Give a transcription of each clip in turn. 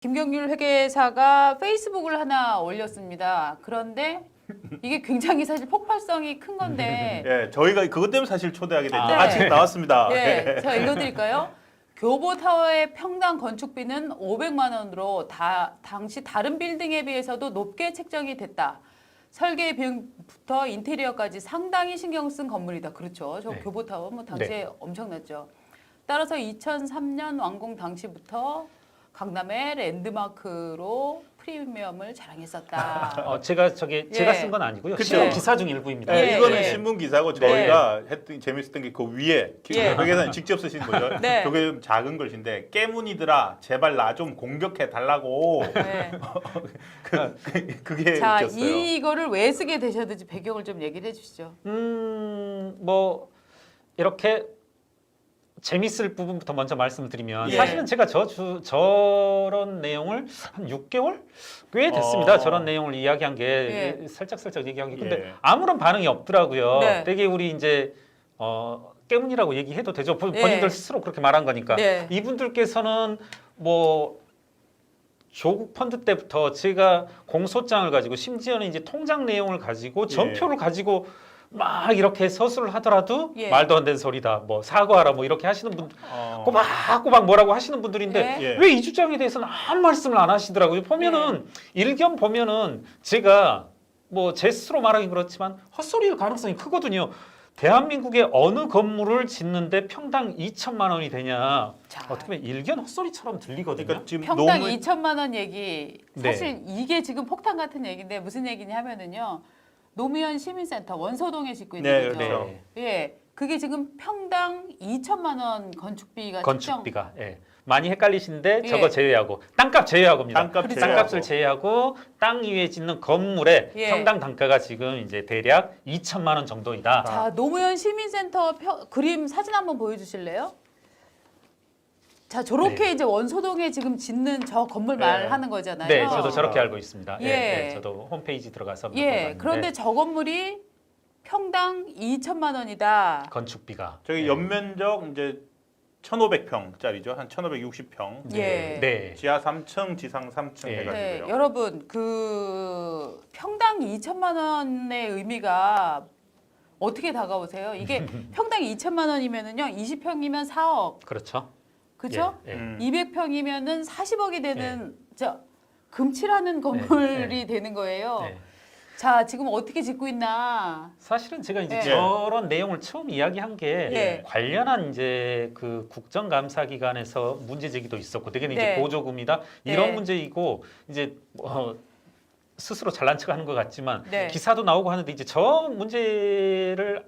김경률 회계사가 페이스북을 하나 올렸습니다. 그런데 이게 굉장히 사실 폭발성이 큰 건데 예, 저희가 그것 때문에 사실 초대하게 됐죠. 네. 지금 나왔습니다. 예, 제가 읽어드릴까요? 교보타워의 평당 건축비는 500만 원으로 당시 다른 빌딩에 비해서도 높게 책정이 됐다. 설계 비용부터 인테리어까지 상당히 신경 쓴 건물이다. 그렇죠. 저 네. 교보타워 뭐 당시에 엄청났죠. 따라서 2003년 완공 당시부터 강남의 랜드마크로 프리미엄을 자랑했었다. 제가 쓴 건 아니고요. 그쵸. 신문 기사 중 일부입니다. 예, 예, 이거는 예. 신문 기사고 저희가 했던 재밌었던 게 그 위에 예. 회계사님 직접 쓰신 거죠. 네. 저게 좀 작은 글씨인데 깨문이들아 제발 나 좀 공격해 달라고. 네. 그게 자, 웃겼어요. 이거를 왜 쓰게 되셨는지 배경을 좀 얘기를 해주시죠. 뭐 이렇게 재밌을 부분부터 먼저 말씀을 드리면 예. 사실은 제가 저런 내용을 한 6개월 꽤 됐습니다. 저런 내용을 이야기한 게 예. 살짝 얘기한 게 근데 예. 아무런 반응이 없더라고요. 네. 되게 우리 이제 깨문이라고 얘기해도 되죠. 예. 본인들 스스로 그렇게 말한 거니까. 네. 이분들께서는 뭐 조국 펀드 때부터 제가 공소장을 가지고 심지어는 이제 통장 내용을 가지고 전표를 가지고 막 이렇게 서술을 하더라도 예. 말도 안 되는 소리다. 뭐 사과하라 뭐 이렇게 하시는 분 꼬박꼬박 뭐라고 하시는 분들인데 예. 예. 왜 이 주장에 대해서는 아무 말씀을 안 하시더라고요. 보면은 일견 보면은 제가 뭐 제 스스로 말하긴 그렇지만 헛소리일 가능성이 크거든요. 대한민국의 어느 건물을 짓는데 평당 2천만 원이 되냐. 자. 어떻게 보면 일견 헛소리처럼 들리거든요. 그러니까 지금 평당 노무 2천만 원 얘기 사실 네. 이게 지금 폭탄 같은 얘기인데 무슨 얘기냐 하면은요. 노무현 시민센터 원서동에 짓고 있는 네, 거죠. 그렇죠. 예, 그게 지금 평당 2천만 원 건축비가 건축비가 많이 헷갈리시는데 예. 저거 제외하고 땅값 제외하고입니다. 땅값 그렇죠. 땅값을 제외하고 땅 위에 짓는 건물의 예. 평당 단가가 지금 이제 대략 2천만 원 정도이다. 자, 노무현 시민센터 그림 사진 한번 보여주실래요? 자, 저렇게 네. 이제 원서동에 지금 짓는 저 건물 네. 말하는 거잖아요. 네, 저도 저렇게 알고 있습니다. 예. 저도 홈페이지 들어가서 예, 그런데 저 건물이 평당 2천만 원이다. 건축비가 저기 연면적 이제 1,500평짜리죠. 한 1,560평. 예. 네. 지하 3층, 지상 3층 예. 네, 해가지고요. 여러분 그 평당 2천만 원의 의미가 어떻게 다가오세요? 이게 평당 2천만 원이면은요, 20평이면 4억, 그렇죠. 그렇죠? 예, 예. 200평이면은 40억이 되는 저 금칠하는 건물이 되는 거예요. 네. 자, 지금 어떻게 짓고 있나? 사실은 제가 이제 예. 저런 내용을 처음 이야기한 게 예. 관련한 이제 그 국정감사기관에서 문제 제기도 있었고, 되게 네. 이제 보조금이다 이런 네. 문제이고 이제 스스로 잘난 척하는 것 같지만 네. 기사도 나오고 하는데 이제 저 문제를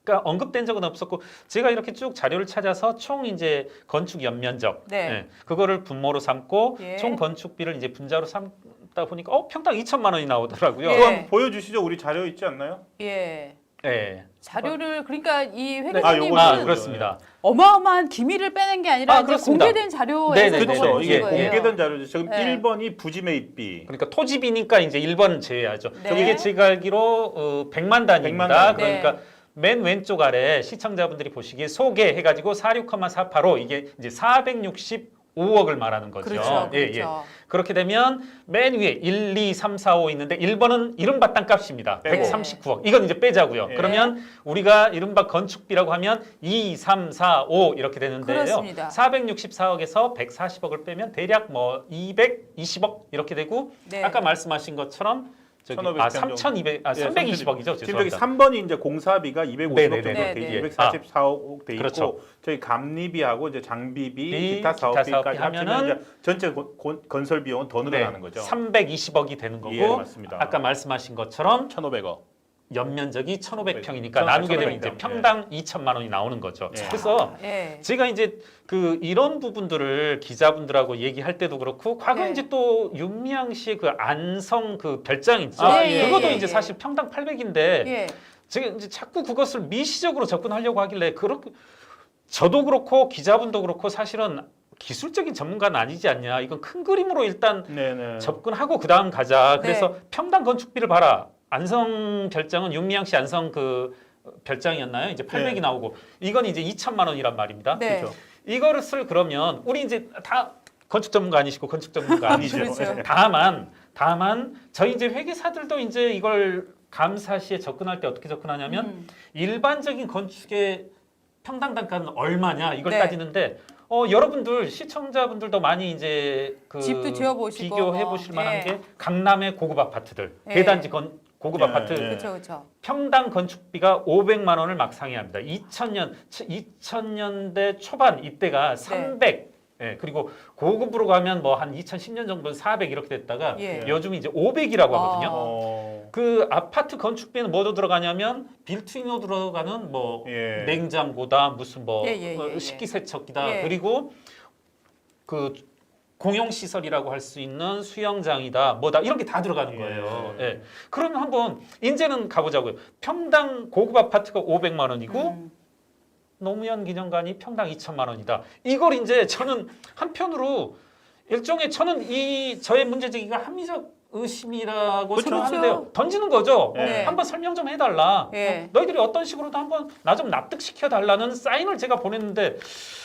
그러니까 언급된 적은 없었고 제가 이렇게 쭉 자료를 찾아서 총 이제 건축 연면적 네. 그거를 분모로 삼고 예. 총 건축비를 이제 분자로 삼다 보니까 평당 2천만 원이 나오더라고요. 예. 그거 한번 보여주시죠. 우리 자료 있지 않나요? 예. 네. 자료를 그러니까 이 아, 회계사님은 요거는 그렇습니다. 어마어마한 기밀을 빼낸 게 아니라 이제 그렇습니다. 공개된 자료에서 네네, 저걸 그렇죠. 보신 이게 거예요. 공개된 자료죠. 지금 네. 1번이 부지 매입비. 그러니까 토지비니까 이제 1번 제외하죠. 네. 이게 제가 알기로 100만 단위입니다. 100만 단위. 그러니까 맨 왼쪽 아래 시청자분들이 보시기에 소개해가지고 46,485 이게 이제 465억을 말하는 거죠. 그렇죠. 예, 예. 그렇죠. 그렇게 되면 맨 위에 1, 2, 3, 4, 5 있는데 1번은 이른바 땅값입니다. 빼고. 139억. 이건 이제 빼자고요. 네. 그러면 우리가 이른바 건축비라고 하면 2, 3, 4, 5 이렇게 되는데요. 그렇습니다. 464억에서 140억을 빼면 대략 뭐 220억 이렇게 되고 네. 아까 말씀하신 것처럼 저기 1,500 320억이죠. 지금 저기 3번이 이제 공사비가 250억 네네네. 정도 돼 네네. 있고 244억 돼 있고 그렇죠. 저희 감리비하고 이제 장비비, 기타 기타 사업비까지 사업비 합치면 하면은 이제 전체 건설 비용은 더 늘어나는 거죠. 320억이 되는 거고 예, 맞습니다. 아까 말씀하신 것처럼 1,500억. 연면적이 1,500평이니까 1,500 나누게 되면 이제 1,500평. 평당 2천만 원이 나오는 거죠. 예. 그래서 예. 제가 이제 그 이런 부분들을 기자분들하고 얘기할 때도 그렇고 과거 네. 이제 또 윤미향 씨의 그 안성 그 별장 있죠. 예, 그것도 예, 이제 예. 사실 평당 800인데 예. 제가 이제 자꾸 그것을 미시적으로 접근하려고 하길래 그렇게 저도 그렇고 기자분도 그렇고 사실은 기술적인 전문가는 아니지 않냐. 이건 큰 그림으로 일단 네네. 접근하고 그 다음 가자. 그래서 네. 평당 건축비를 봐라. 안성 별장은 윤미향 씨 안성 그 별장이었나요? 이제 800이 네. 나오고 이건 이제 2천만 원이란 말입니다. 네. 그렇죠. 이거를 쓸 그러면 우리 이제 다 건축 전문가 아니시고 건축 전문가 아니죠. 그렇죠. 다만 저희 이제 회계사들도 이제 이걸 감사 시에 접근할 때 어떻게 접근하냐면 일반적인 건축의 평당 단가는 얼마냐 이걸 네. 따지는데 여러분들 시청자분들도 많이 이제 그 집도 지어보시고 비교해 뭐, 보실 만한 예. 게 강남의 고급 아파트들 예. 대단지 고급 예, 아파트 예. 그렇죠, 그렇죠. 평당 건축비가 500만 원을 막 상회합니다. 2000년대 초반 이때가 300 예, 그리고 고급으로 가면 뭐 한 2010년 정도는 400 이렇게 됐다가 예. 요즘 이제 500이라고 아. 하거든요. 그 아파트 건축비는 뭐도 들어가냐면 빌트인으로 들어가는 뭐 예. 냉장고다 무슨 뭐 예. 식기세척기다 예. 그리고 그 공용 시설이라고 할 수 있는 수영장이다 뭐다 이런 게 다 들어가는 거예요. 예. 예. 그러면 한번 이제는 가보자고요. 평당 고급 아파트가 500만 원이고 노무현 기념관이 평당 2천만 원이다. 이걸 이제 저는 한편으로 일종의 저는 이 저의 문제 제기가 합리적 의심이라고 그렇죠. 생각하는데요. 던지는 거죠. 네. 한번 설명 좀 해달라. 예. 너희들이 어떤 식으로도 한번 나 좀 납득시켜 달라는 사인을 제가 보냈는데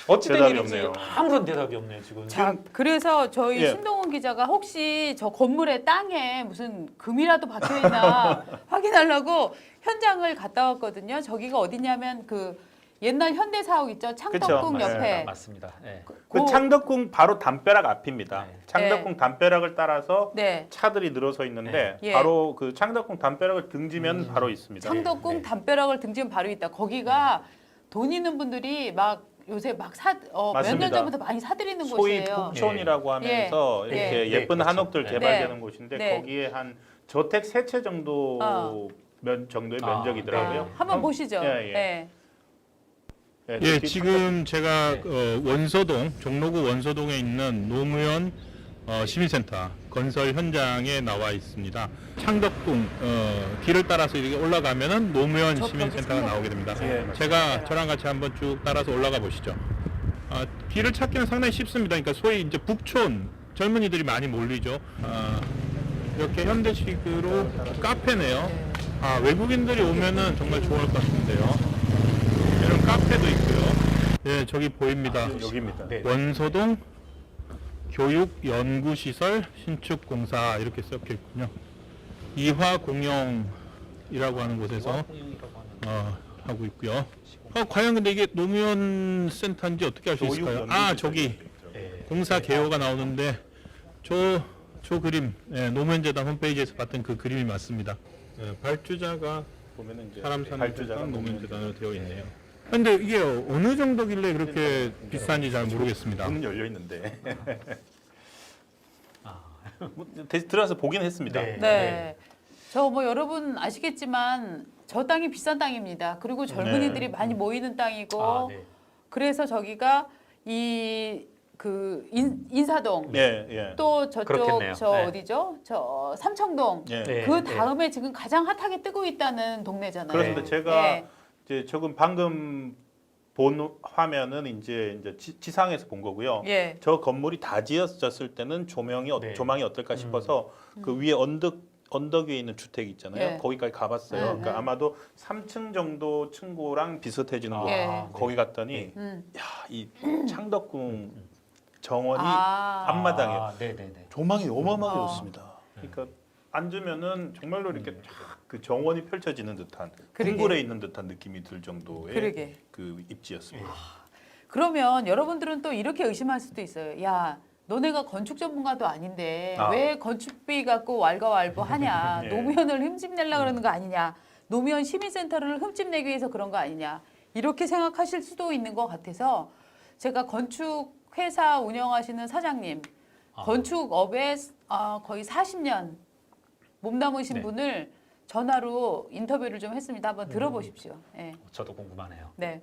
어찌된 대답이 일인지 없네요. 아무런 대답이 없네요 지금. 자, 그래서 저희 예. 신동훈 기자가 혹시 저 건물의 땅에 무슨 금이라도 박혀 있나 확인하려고 현장을 갔다 왔거든요. 저기가 어디냐면 그 옛날 현대사옥 있죠. 창덕궁 그쵸. 옆에. 맞습니다. 예. 그 창덕궁 바로 담벼락 앞입니다. 네. 창덕궁 담벼락을 따라서 네. 차들이 늘어서 있는데 예. 바로 그 창덕궁 담벼락을 등지면 바로 있습니다. 창덕궁 네. 담벼락을 등지면 바로 있다. 거기가 돈 있는 분들이 막 요새 막 몇 년 맞습니다. 전부터 많이 사들이는 소위 곳이에요. 북촌이라고 하면서 예. 이렇게 예. 예쁜 그렇죠. 한옥들 네. 개발되는 곳인데 네. 거기에 한 저택 3채 정도 정도의 아, 면적이더라고요. 네. 한번 보시죠. 예, 예. 네. 예, 예, 특히 지금 제가 네. 원서동, 종로구 원서동에 있는 노무현 시민센터 건설 현장에 나와 있습니다. 창덕궁 길을 따라서 이렇게 올라가면은 노무현 저 시민센터가 벽에 나오게 됩니다. 예, 제가 저랑 같이 한번 쭉 따라서 올라가 보시죠. 길을 찾기는 상당히 쉽습니다. 그러니까 소위 이제 북촌 젊은이들이 많이 몰리죠. 이렇게 현대식으로 카페네요. 외국인들이 오면은 정말 좋을 것 같은데요. 이런 카페도 있고요. 예, 저기 보입니다. 여기입니다. 네. 원서동 교육연구시설 신축공사 이렇게 섞여 있군요. 이화공영이라고 하는 곳에서 하고 있고요. 과연 근데 이게 노무현 센터인지 어떻게 알 수 있을까요? 저기 공사 개요가 나오는데 저 그림 노무현재단 홈페이지에서 봤던 그 그림이 맞습니다. 발주자가 보면은 이제 사람 사는 발주자가 데가 노무현재단으로 되어 있네요. 근데 이게 어느 정도길래 그렇게 비싼지 잘 모르겠습니다. 문은 열려 있는데. 뭐, 들어가서 보긴 했습니다. 네. 네. 저 뭐 여러분 아시겠지만 저 땅이 비싼 땅입니다. 그리고 젊은이들이 많이 모이는 땅이고 네. 그래서 저기가 이 그 인사동 예, 예. 또 저쪽 그렇겠네요. 저 네. 어디죠? 저 삼청동 예. 네. 그 다음에 지금 가장 핫하게 뜨고 있다는 동네잖아요. 그렇습니다. 제가 네. 이제 조금 방금 본 화면은 이제 지상에서 본 거고요. 예. 저 건물이 다 지어졌을 때는 조망이 어떨까 싶어서 그 위에 언덕 위에 있는 주택 있잖아요. 예. 거기까지 가봤어요. 예, 그러니까 예. 아마도 3층 정도 층고랑 비슷해지는 거. 예. 거기 갔더니 야, 이 창덕궁 정원이 앞마당에 네네네. 조망이 어마어마하게 좋습니다. 그러니까 앉으면은 정말로 이렇게 쫙 그 정원이 펼쳐지는 듯한 그러게. 궁궐에 있는 듯한 느낌이 들 정도의 그러게. 그 입지였습니다. 그러면 여러분들은 또 이렇게 의심할 수도 있어요. 야, 너네가 건축 전문가도 아닌데 왜 건축비 갖고 왈가왈부하냐? 예. 노무현을 흠집내려고 그러는 거 아니냐? 노무현 시민센터를 흠집내기 위해서 그런 거 아니냐? 이렇게 생각하실 수도 있는 것 같아서 제가 건축 회사 운영하시는 사장님, 건축업에 거의 40년 몸담으신 네. 분을 전화로 인터뷰를 좀 했습니다. 한번 들어보십시오. 네. 저도 궁금하네요. 네.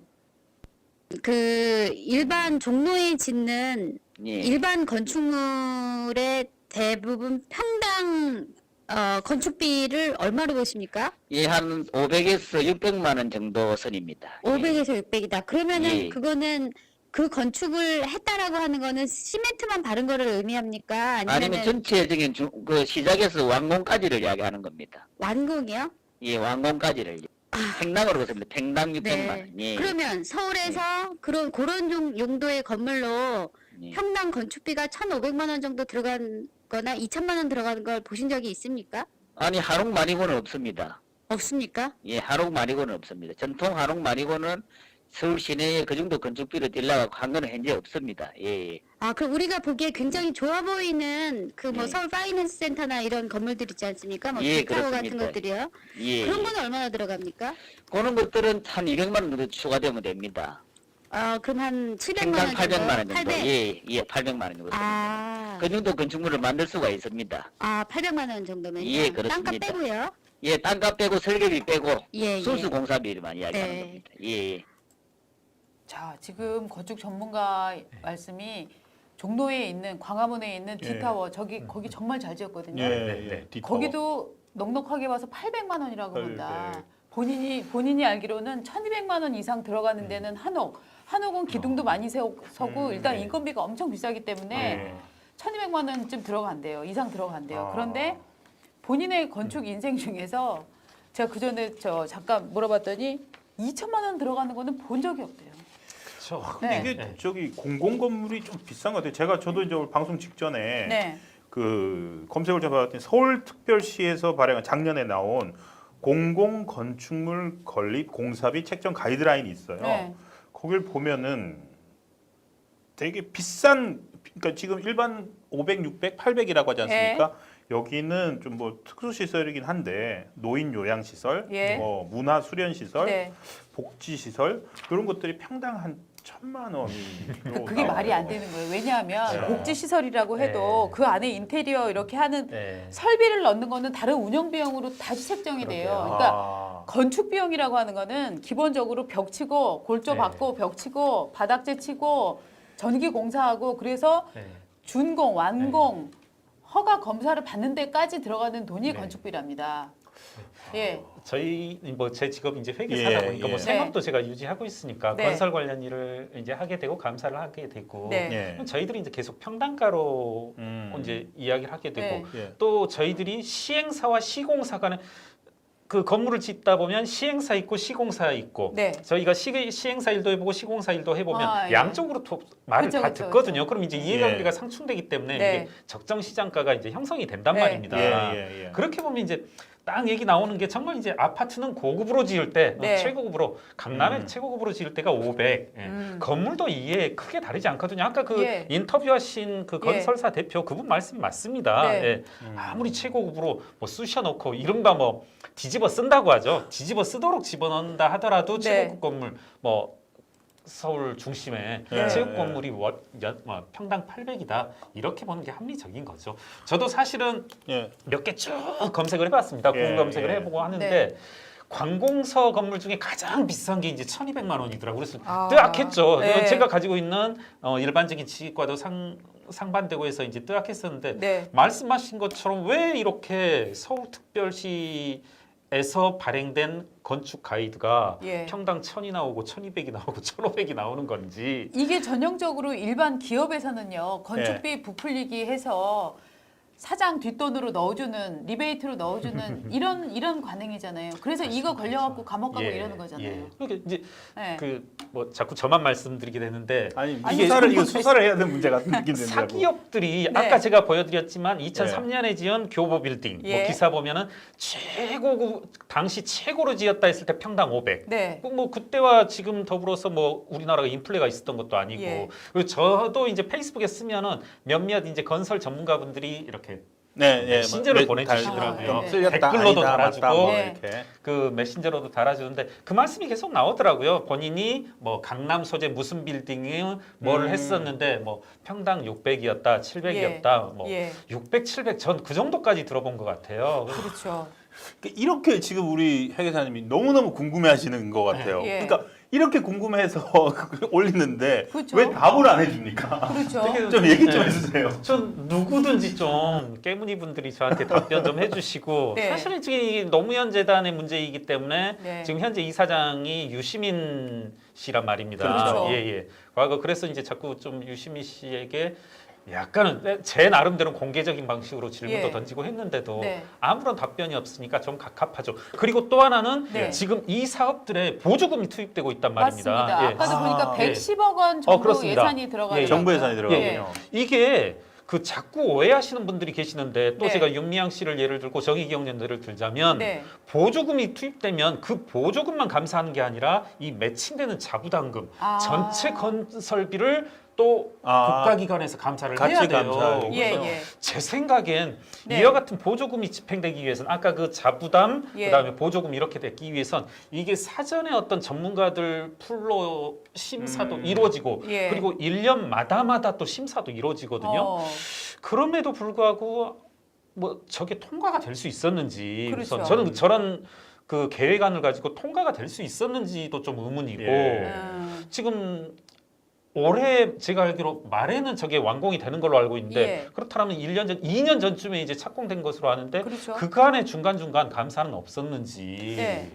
그 일반 종로에 짓는 예. 일반 건축물의 대부분 평당 건축비를 얼마로 보십니까? 예, 한 500에서 600만 원 정도 선입니다. 500에서 600이다. 그러면은 예. 그거는 그 건축을 했다라고 하는 거는 시멘트만 바른 거를 의미합니까? 아니면 아니면 전체적인 그 시작에서 완공까지를 이야기하는 겁니다. 완공이요? 예, 완공까지를. 팽당으로 그렇습니다. 팽당 600만 원. 예. 그러면 서울에서 그런 용도의 건물로 예. 평당 건축비가 1,500만 원 정도 들어간 거나 2천만 원 들어가는 걸 보신 적이 있습니까? 아니 한옥 말이고는 없습니다. 없습니까? 예, 한옥 말이고는 없습니다. 전통 한옥 말이고는 서울 시내에 그 정도 건축비를 들라고 한 거는 현재 없습니다. 예. 아, 그럼 우리가 보기에 굉장히 좋아 보이는 그 뭐 예. 서울 파이낸스 센터나 이런 건물들 있지 않습니까? 뭐 예, 빅타워 같은 그렇습니다. 것들이요. 예. 그런 거는 얼마나 들어갑니까? 그런 것들은 한 200만 원 정도 추가되면 됩니다. 아, 그럼 한 700만 평당 원 800만 원 정도. 800. 예, 800만 원 정도. 아, 그 정도 건축물을 만들 수가 있습니다. 800만 원 정도면요. 예, 그렇습니다. 땅값 빼고요. 예, 땅값 빼고 설계비 빼고 예, 순수 예. 공사비만 이야기하는 네. 겁니다. 예. 자, 지금 건축 전문가 말씀이 종로에 있는 광화문에 있는 예. D타워 거기 정말 잘 지었거든요. 예, 네, 예. 네. 디터. 거기도 넉넉하게 봐서 800만 원이라고 한다. 본인이 알기로는 1,200만 원 이상 들어가는 데는 한옥은 기둥도 많이 서고 일단 네. 인건비가 엄청 비싸기 때문에 네. 1,200만 원쯤 들어간대요. 이상 들어간대요. 아. 그런데 본인의 건축 인생 중에서 제가 그 전에 잠깐 물어봤더니 2천만 원 들어가는 거는 본 적이 없대요. 그렇죠. 네. 이게 네. 저기 공공 건물이 좀 비싼 것 같아요. 저도 이제 오늘 방송 직전에 네. 그 검색을 좀 해봤더니 서울특별시에서 발행한 작년에 나온 공공 건축물 건립 공사비 책정 가이드라인이 있어요. 네. 거길 보면은 되게 비싼, 그러니까 지금 일반 500, 600, 800이라고 하지 않습니까? 여기는 좀 뭐 특수 시설이긴 한데 노인 요양 시설, 예. 뭐 문화 수련 시설, 네. 복지 시설 이런 것들이 평당 한 1,000만 원이 그게 말이 안 되는 거예요. 왜냐하면 네. 복지 시설이라고 해도 네. 그 안에 인테리어 이렇게 하는 네. 설비를 넣는 거는 다른 운영 비용으로 다시 책정이 돼요. 그러게요. 그러니까 건축 비용이라고 하는 거는 기본적으로 벽 치고 골조 네. 받고 벽 치고 바닥재 치고 전기 공사하고 그래서 네. 준공, 완공, 허가 검사를 받는 데까지 들어가는 돈이 네. 건축비랍니다. 예. 저희 뭐 제 직업 이제 회계사다 예, 보니까 뭐 예. 생업도 제가 유지하고 있으니까 네. 건설 관련 일을 이제 하게 되고 감사를 하게 되고 네. 예. 그럼 저희들이 이제 계속 평당가로 이제 이제 이야기를 하게 되고 네. 예. 또 저희들이 시행사와 시공사 간에 그 건물을 짓다 보면 시행사 있고 시공사 있고 네. 저희가 시행사 일도 해보고 시공사 일도 해보면 아, 예. 양쪽으로 말을 그쵸, 다 그쵸, 듣거든요. 그럼 이제 이해관계가 예. 상충되기 때문에 네. 이게 적정 시장가가 이제 형성이 된단 네. 말입니다. 예. 그렇게 보면 이제 땅 얘기 나오는 게 정말 이제 아파트는 고급으로 지을 때 네. 최고급으로 강남에 최고급으로 지을 때가 500. 예. 건물도 이게 크게 다르지 않거든요. 아까 그 예. 인터뷰하신 그 건설사 대표 그분 말씀 맞습니다. 네. 예. 아무리 최고급으로 뭐 쑤셔놓고 이른바 뭐 뒤집어 쓴다고 하죠. 뒤집어 쓰도록 집어넣는다 하더라도 네. 최고급 건물 뭐 서울 중심에 네. 체육 건물이 평당 800이다 이렇게 보는 게 합리적인 거죠. 저도 사실은 예. 몇 개 쭉 검색을 해봤습니다. 예, 구글 검색을 예. 해보고 하는데 네. 관공서 건물 중에 가장 비싼 게 이제 1,200만 원이더라고요. 그래서 아, 뜨악했죠. 네. 제가 가지고 있는 일반적인 지식과도 상반되고 해서 이제 뜨악했었는데 네. 말씀하신 것처럼 왜 이렇게 서울특별시에서 발행된 건축 가이드가 예. 평당 1,000이 나오고 1,200이 나오고 1,500이 나오는 건지 이게 전형적으로 일반 기업에서는요 건축비 부풀리기 해서 사장 뒷돈으로 넣어주는 리베이트로 넣어주는 이런 관행이잖아요. 그래서 이거 걸려갖고 감옥 가고 이러는 거잖아요. 그러니까 이제 네. 그 뭐 자꾸 저만 말씀드리게 되는데 아니 아니, 이거 수사를 해야 되는 문제 같은 느낌 든다고. 사기업들이 네. 아까 제가 보여드렸지만 2003년에 지은 교보 빌딩 예. 뭐 기사 보면은 당시 최고로 지었다 했을 때 평당 500. 네. 뭐 그때와 지금 더불어서 뭐 우리나라가 인플레가 있었던 것도 아니고 예. 그리고 저도 이제 페이스북에 쓰면은 몇몇 이제 건설 전문가분들이 이렇게 네, 메신저를 보내주시더라고요. 아, 네. 틀렸다, 댓글로도 아니다, 달아주고 맞다, 뭐 네. 이렇게. 그 메신저로도 달아주는데 그 말씀이 계속 나오더라고요. 본인이 뭐 강남 소재 무슨 빌딩이 뭐를 했었는데 뭐 평당 600이었다, 700이었다, 뭐 예. 600, 700 전 그 정도까지 들어본 것 같아요. 그렇죠. 이렇게 지금 우리 회계사님이 너무너무 궁금해하시는 것 같아요. 예. 그러니까 이렇게 궁금해서 올리는데 그렇죠. 왜 답을 안 해줍니까? 그렇죠. 좀 얘기 좀 네. 해주세요. 전 누구든지 좀 깨문이 분들이 저한테 답변 좀 해주시고 네. 사실은 지금 이 노무현 재단의 문제이기 때문에 네. 지금 현재 이사장이 유시민 씨란 말입니다. 그렇죠. 예. 과거 그래서 이제 자꾸 좀 유시민 씨에게 약간은 제 나름대로 공개적인 방식으로 질문도 예. 던지고 했는데도 네. 아무런 답변이 없으니까 좀 갑갑하죠. 그리고 또 하나는 네. 지금 이 사업들에 보조금이 투입되고 있단 말입니다. 맞습니다. 예. 아까도 보니까 예. 110억 원 정도 그렇습니다. 예산이 들어가 예, 있어요. 정부 예산이 들어가군요. 이게 그 자꾸 오해하시는 분들이 계시는데 또 네. 제가 윤미향 씨를 예를 들고 정의기억연대를 들자면 네. 보조금이 투입되면 그 보조금만 감사하는 게 아니라 이 매칭되는 자부담금 아. 전체 건설비를 또 국가기관에서 감사를 같이 해야 돼요. 감사하고. 예, 그래서 예. 제 생각엔 네. 이와 같은 보조금이 집행되기 위해서는 아까 그 자부담 예. 그다음에 보조금 이렇게 되기 위해선 이게 사전에 어떤 전문가들 풀로 심사도 이루어지고 예. 그리고 1년마다 또 심사도 이루어지거든요. 어. 그럼에도 불구하고 뭐 저게 통과가 될 수 있었는지 그렇죠. 우선 저는 저런 그 계획안을 가지고 통과가 될 수 있었는지도 좀 의문이고 예. 지금 올해 제가 알기로 말에는 저게 완공이 되는 걸로 알고 있는데 예. 그렇다면 1년 전, 2년 전쯤에 이제 착공된 것으로 아는데 그렇죠. 그간에 중간중간 감사는 없었는지 네.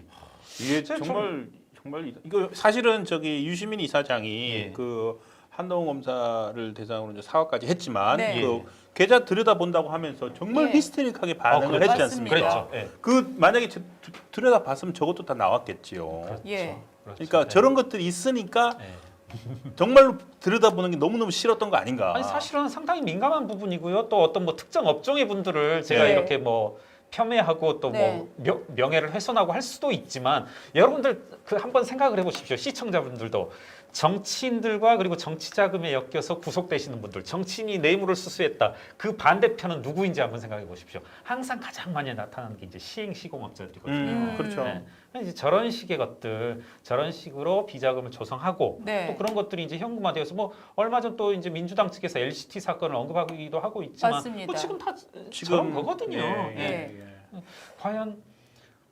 이게 좀- 정말 이거 사실은 저기 유시민 이사장이 예. 그 한동훈 검사를 대상으로 이제 사과까지 했지만 네. 그 계좌 들여다본다고 하면서 정말 예. 히스테릭하게 반응을 그렇죠. 했지 않습니까? 맞습니다. 그랬죠. 예. 그 만약에 들여다봤으면 저것도 다 나왔겠지요. 그렇죠. 예. 그렇죠. 그러니까 예. 저런 것들이 있으니까 예. 정말로 들여다보는 게 너무너무 싫었던 거 아닌가. 아니 사실은 상당히 민감한 부분이고요. 또 어떤 뭐 특정 업종의 분들을 제가 네. 이렇게 뭐 폄훼하고 또 네. 뭐 명예를 훼손하고 할 수도 있지만 여러분들 그 한번 생각을 해보십시오. 시청자분들도 정치인들과 그리고 정치 자금에 엮여서 구속되시는 분들, 정치인이 뇌물을 수수했다. 그 반대편은 누구인지 한번 생각해 보십시오. 항상 가장 많이 나타나는 게 이제 시행 시공업자들이거든요. 그렇죠. 네. 이제 저런 식의 것들, 저런 식으로 비자금을 조성하고 네. 또 그런 것들이 이제 현금화되어서 뭐 얼마 전 또 이제 민주당 측에서 LCT 사건을 언급하기도 하고 있지만 맞습니다. 뭐 지금 다 지금 저런 거거든요. 예, 예. 예. 과연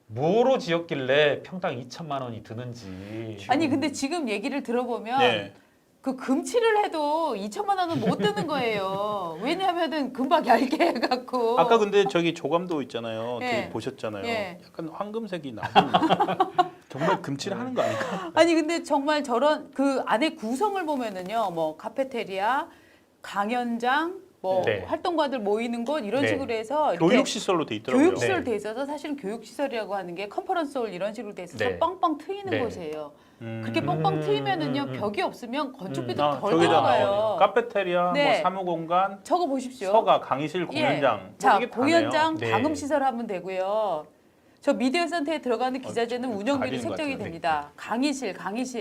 뭐로 지었길래 평당 2천만 원이 드는지. 아니 근데 지금 얘기를 들어보면 예. 그 금치를 해도 2천만 원은 못 드는 거예요. 왜냐하면은 금방 얇게 해갖고. 아까 근데 저기 조감도 있잖아요. 예. 저기 보셨잖아요. 예. 약간 황금색이 나오는 정말 금칠하는 거 아닐까? 아니 근데 정말 저런 그 안에 구성을 보면은요, 뭐 카페테리아, 강연장, 뭐 네. 활동가들 모이는 곳 이런 네. 식으로 해서 이렇게 교육 시설로 돼 있더라고요. 교육시설 네. 돼 있어서 사실은 교육시설이라고 하는 게 컨퍼런스홀 이런 식으로 돼 있어서 네. 뻥뻥 트이는 네. 곳이에요. 그렇게 뻥뻥 트이면은요 벽이 없으면 건축비도 덜 저기다 들어가요. 카페테리아, 네. 뭐 사무공간, 적어 보십시오. 서가, 강의실, 공연장. 뭐 자, 이게 다네요. 공연장 네. 방음시설 하면 되고요. 저 미디어 센터에 들어가는 기자재는 운영비로 가리는 것 책정이 같은데. 됩니다. 강의실.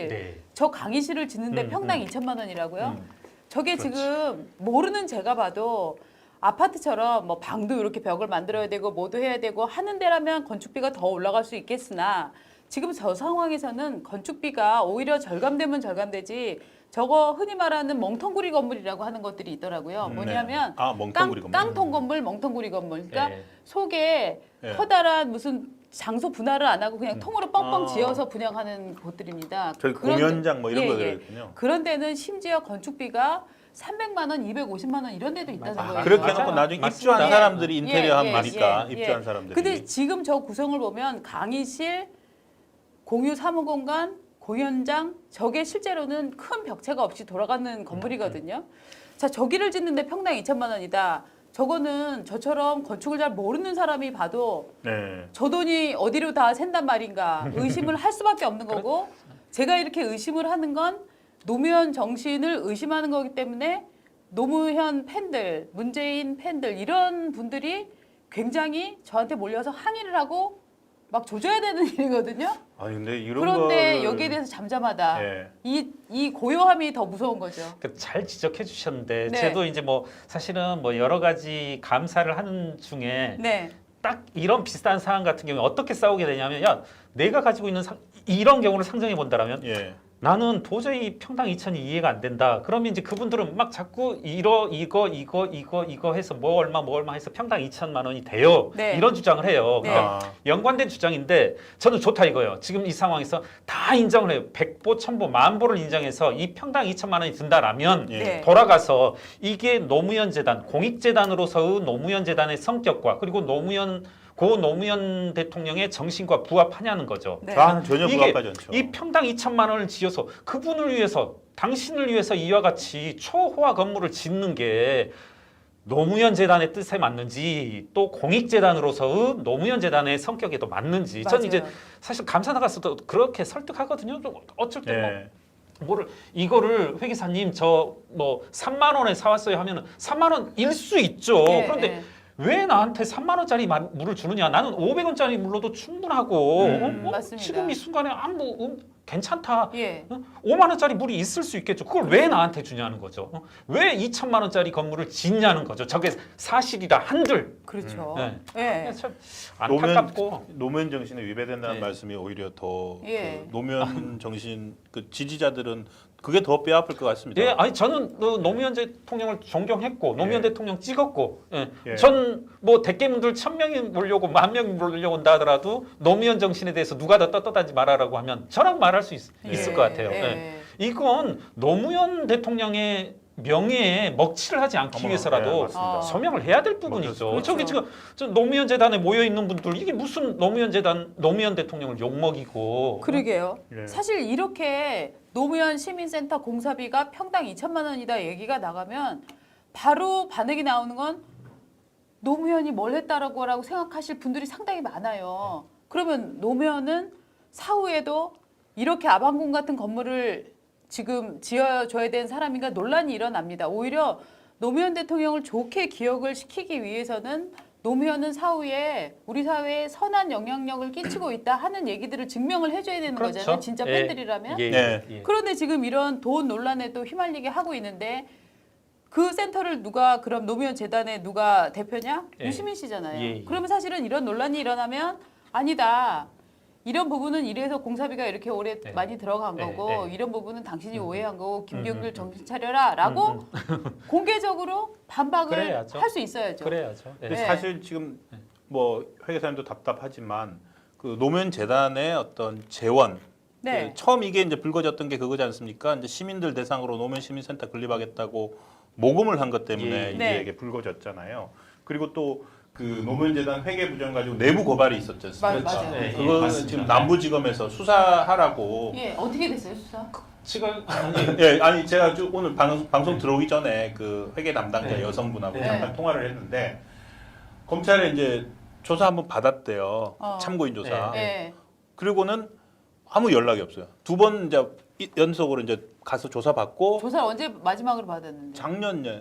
네. 저 강의실을 짓는데 평당 2천만 원이라고요? 저게 지금 모르는 제가 봐도 아파트처럼 뭐 방도 이렇게 벽을 만들어야 되고 뭐도 해야 되고 하는 데라면 건축비가 더 올라갈 수 있겠으나 지금 저 상황에서는 건축비가 오히려 절감되면 절감되지 저거 흔히 말하는 멍텅구리 건물이라고 하는 것들이 있더라고요. 뭐냐면 아, 멍텅구리 건물. 깡통 건물, 멍텅구리 건물. 그러니까 네. 속에 네. 커다란 무슨 장소 분할을 안 하고 그냥 통으로 뻥뻥 아. 지어서 분양하는 곳들입니다. 저기 그런 공연장 뭐 이런 예, 거들 예. 있군요. 그런 데는 심지어 건축비가 300만 원, 250만 원 이런 데도 있다는 거예요. 그렇게 맞아요. 해놓고 나중에 맞습니다. 입주한 예. 사람들이 인테리어 예, 하면 예, 되니까 예, 입주한 예. 사람들이. 근데 지금 저 구성을 보면 강의실, 공유 사무공간, 공연장 저게 실제로는 큰 벽체가 없이 돌아가는 건물이거든요. 자, 저기를 짓는데 평당 2천만 원이다. 저거는 저처럼 건축을 잘 모르는 사람이 봐도 네. 저 돈이 어디로 다 샌단 말인가 의심을 할 수밖에 없는 거고 제가 이렇게 의심을 하는 건 노무현 정신을 의심하는 거기 때문에 노무현 팬들, 문재인 팬들 이런 분들이 굉장히 저한테 몰려서 항의를 하고 막 조져야 되는 일이거든요. 아니 근데 이런 그런데 거를- 여기에 대해서 잠잠하다. 예. 이 고요함이 더 무서운 거죠. 잘 지적해 주셨는데 네. 저도 이제 뭐 사실은 뭐 여러 가지 감사를 하는 중에 네. 딱 이런 비슷한 상황 같은 경우에 어떻게 싸우게 되냐면 야 내가 가지고 있는 이런 경우를 상정해 본다라면 예. 나는 도저히 평당 2천이 이해가 안 된다. 그러면 이제 그분들은 막 자꾸 이거 해서 뭐 얼마 해서 평당 2천만 원이 돼요. 네. 이런 주장을 해요. 네. 그러니까 아, 연관된 주장인데 저는 좋다 이거예요. 지금 이 상황에서 다 인정을 해요. 100보, 1000보, 만보를 인정해서 이 평당 2천만 원이 든다라면 예. 네. 돌아가서 이게 노무현 재단, 공익재단으로서의 노무현 재단의 성격과 그리고 고 노무현 대통령의 정신과 부합하냐는 거죠. 네. 저는 전혀 이게 부합하지 않죠. 이 평당 2천만 원을 지어서 그분을 위해서 당신을 위해서 이와 같이 초호화 건물을 짓는 게 노무현 재단의 뜻에 맞는지 또 공익재단으로서의 노무현 재단의 성격에도 맞는지 저는 이제 맞아요. 사실 감사 나갔어도 그렇게 설득하거든요. 좀 어쩔 때 뭐 예. 뭐를 이거를 회계사님 저 뭐 3만 원에 사왔어요 하면은 3만 원일 수 있죠. 예, 그런데 예. 왜 나한테 3만 원짜리 물을 주느냐? 나는 500원짜리 물로도 충분하고 맞습니다. 지금 이 순간에 괜찮다. 예. 5만 원짜리 물이 있을 수 있겠죠. 그걸 왜 나한테 주냐는 거죠. 왜 2천만 원짜리 건물을 짓냐는 거죠. 저게 사실이라 한들. 그렇죠. 네. 예. 참 안타깝고. 노무현 정신에 위배된다는 네. 말씀이 오히려 더 예. 그 노무현 정신 그 지지자들은 그게 더 뼈아플 것 같습니다. 예, 아니 저는 노무현 대통령을 존경했고 노무현 예. 대통령 찍었고, 예. 전 뭐 대깨문들 1000명이 몰려오고 10,000명이 몰려온다 하더라도 노무현 정신에 대해서 누가 더 떳떳하지 말아라고 하면 저라고 말할 수 있을 것 같아요. 예. 예. 이건 노무현 대통령의 명예에 먹칠을 하지 않기 어머나, 위해서라도 예, 맞습니다. 소명을 해야 될 부분이죠. 그렇죠. 저기 지금 저 노무현 재단에 모여 있는 분들 이게 무슨 노무현 재단 노무현 대통령을 욕먹이고 그러게요. 예. 사실 이렇게 노무현 시민센터 공사비가 평당 2천만 원이다 얘기가 나가면 바로 반응이 나오는 건 노무현이 뭘 했다라고 생각하실 분들이 상당히 많아요. 그러면 노무현은 사후에도 이렇게 아방궁 같은 건물을 지금 지어줘야 되는 사람인가 논란이 일어납니다. 오히려 노무현 대통령을 좋게 기억을 시키기 위해서는 노무현은 사후에 우리 사회에 선한 영향력을 끼치고 있다 하는 얘기들을 증명을 해줘야 되는 그렇죠. 거잖아요. 진짜 예. 팬들이라면. 예, 네. 예. 그런데 지금 이런 돈 논란에 또 휘말리게 하고 있는데 그 센터를 누가 그럼 노무현 재단의 누가 대표냐? 예. 유시민 씨잖아요. 예, 예. 그러면 사실은 이런 논란이 일어나면 아니다. 이런 부분은 이래서 공사비가 이렇게 오래 네. 많이 들어간 네, 거고 네. 이런 부분은 당신이 오해한 거고 김경길 음. 정신 차려라라고 공개적으로 반박을 그래야죠. 할 수 있어야죠. 그래야죠. 예. 근데 네. 사실 지금 뭐 회계사님도 답답하지만 그 노무현 재단의 어떤 재원 네. 그 처음 이게 이제 불거졌던 게 그거지 않습니까? 이제 시민들 대상으로 노무현 시민센터 건립하겠다고 모금을 한 것 때문에 예. 이게 네. 이게 불거졌잖아요. 그리고 또 그 노무현 재단 회계 부정 가지고 내부 고발이 있었지 않습니까? 맞아요. 네, 그거는 맞습니다. 지금 남부지검에서 수사하라고 예, 어떻게 됐어요, 수사? 지금 예, 아니 제가 오늘 방송 들어오기 전에 그 회계 담당자 네. 여성분하고 네. 잠깐 통화를 했는데 검찰에 이제 조사 한번 받았대요. 어. 참고인 조사. 네. 예. 그리고는 아무 연락이 없어요. 두 번 이제 연속으로 이제 가서 조사 받고 조사를 언제 마지막으로 받았는데?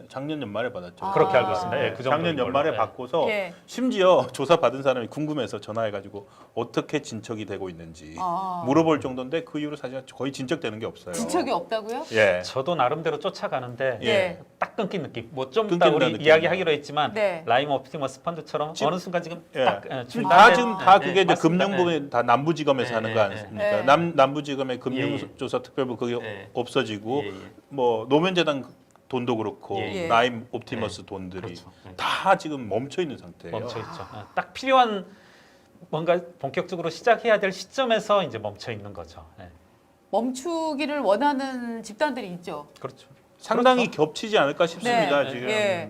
작년 연말에 받았죠. 그렇게 알고 있습니다. 예, 그 정도인 작년 연말에 걸로. 예. 받고서 예. 심지어 조사 받은 사람이 궁금해서 전화해가지고 어떻게 진척이 되고 있는지 아. 물어볼 정도인데 그 이후로 사실 거의 진척되는 게 없어요. 진척이 없다고요? 예. 저도 나름대로 쫓아가는데 예. 딱 끊긴 느낌. 뭐 좀 이따 끊긴다는 우리 느낌. 이야기하기로 했지만 네. 라임 옵티머스 펀드처럼 지금- 어느 순간 지금 예. 딱 지금 중단된- 다 지금 다 예, 그게 예, 이제 맞습니다. 금융부에 다 남부지검에서 예, 하는 예, 거 예. 아닙니까? 예. 남부지검의 예, 금융조사특별부 그게 예. 없어지고 예, 예. 뭐 노무현재단 돈도 그렇고 예. 라임 옵티머스 예. 돈들이 그렇죠. 예. 다 지금 멈춰 있는 상태예요. 멈춰 있죠. 딱 필요한 뭔가 본격적으로 시작해야 될 시점에서 이제 멈춰 있는 거죠. 예. 멈추기를 원하는 집단들이 있죠. 그렇죠. 상당히 겹치지 않을까 싶습니다. 네. 지금 예.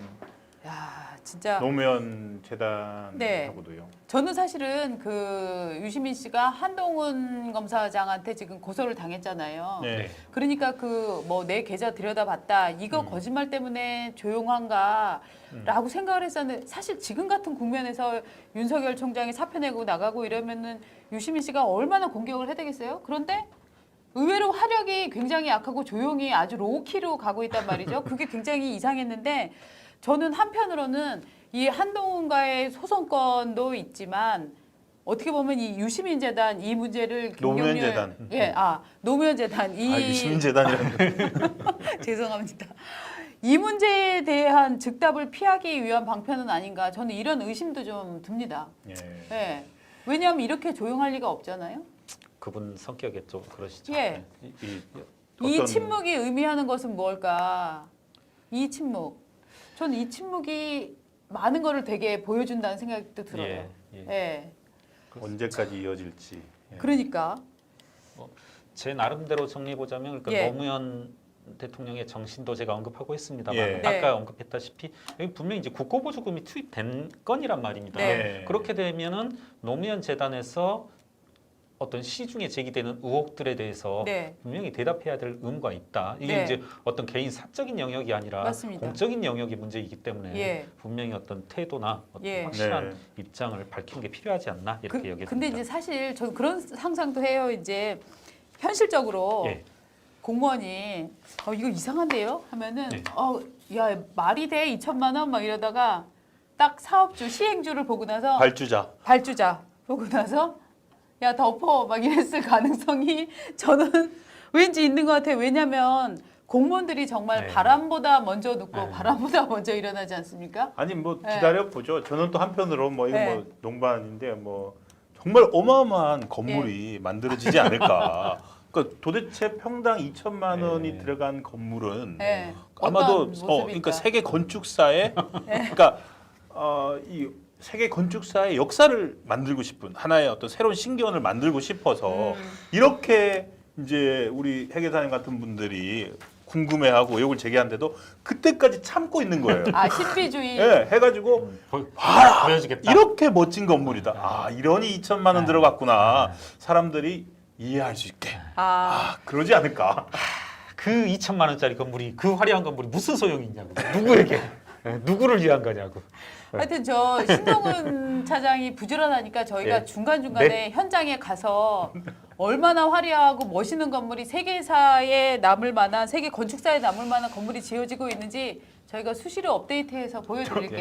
야, 진짜 노무현 네. 재단하고도요. 저는 사실은 그 유시민 씨가 한동훈 검사장한테 지금 고소를 당했잖아요. 네. 그러니까 그 뭐 내 계좌 들여다봤다 이거 거짓말 때문에 조용한가라고 생각을 했었는데 사실 지금 같은 국면에서 윤석열 총장이 사표 내고 나가고 이러면은 유시민 씨가 얼마나 공격을 해야 되겠어요? 그런데 의외로 화력이 굉장히 약하고 조용히 아주 로우키로 가고 있단 말이죠. 그게 굉장히 이상했는데 저는 한편으로는 이 한동훈과의 소송건도 있지만 어떻게 보면 이 유시민 재단 이 문제를 노무현 김경률- 재단. 예, 노무현 재단 이 유시민 재단이라는 죄송합니다. 이 문제에 대한 즉답을 피하기 위한 방편은 아닌가 저는 이런 의심도 좀 듭니다. 예. 예. 왜냐하면 이렇게 조용할 리가 없잖아요. 그분 성격에 좀 그러시죠. 예. 이 이 어떤- 침묵이 의미하는 것은 뭘까? 이 침묵. 저는 이 침묵이 많은 거를 되게 보여준다는 생각도 들어요. 예, 예. 예. 언제까지 이어질지. 예. 그러니까 제 나름대로 정리해 보자면 그러니까 예. 노무현 대통령의 정신도 제가 언급하고 있습니다만 예. 네. 아까 언급했다시피 여기 분명히 이제 국고보조금이 투입된 건이란 말입니다. 네. 예. 그렇게 되면은 노무현 재단에서 어떤 시중에 제기되는 의혹들에 대해서 네. 분명히 대답해야 될 의무가 있다. 이게 네. 이제 어떤 개인 사적인 영역이 아니라 맞습니다. 공적인 영역의 문제이기 때문에 예. 분명히 어떤 태도나 어떤 예. 확실한 네. 입장을 밝히는 게 필요하지 않나 이렇게 여겨집니다. 근데 이제 사실 저는 그런 상상도 해요. 이제 현실적으로 예. 공무원이 이거 이상한데요? 하면은 네. 야 말이 돼 2천만 원 막 이러다가 딱 사업주 시행주를 보고 나서 발주자 보고 나서 야 덮어 막 이랬을 가능성이 저는 왠지 있는 것 같아요. 왜냐하면 공무원들이 정말 네. 바람보다 먼저 눕고 네. 바람보다 먼저 일어나지 않습니까? 아니 뭐 네. 기다려 보죠. 저는 또 한편으로 뭐 이거 네. 뭐 농반인데 뭐 정말 어마어마한 건물이 만들어지지 않을까. 그러니까 도대체 평당 2천만 원이 네. 들어간 건물은 네. 아마도 어떤 모습일까? 그러니까 세계 건축사의 그러니까 이 세계 건축사의 역사를 만들고 싶은 하나의 어떤 새로운 신기원을 만들고 싶어서 이렇게 이제 우리 회계사님 같은 분들이 궁금해하고 의혹을 제기하는데도 그때까지 참고 있는 거예요. 신비주의. 예, 해가지고 보여주겠다. 이렇게 멋진 건물이다. 아, 이러니 2천만 원 들어갔구나. 사람들이 이해할 수 있게. 그러지 않을까. 그 2천만 원짜리 건물이 그 화려한 건물이 무슨 소용이 있냐고. 누구에게? 누구를 위한 거냐고. 하여튼 저 신동훈 차장이 부지런하니까 저희가 네. 중간중간에 현장에 가서 얼마나 화려하고 멋있는 건물이 세계사에 남을 만한 세계 건축사에 남을 만한 건물이 지어지고 있는지 저희가 수시로 업데이트해서 보여드릴게요.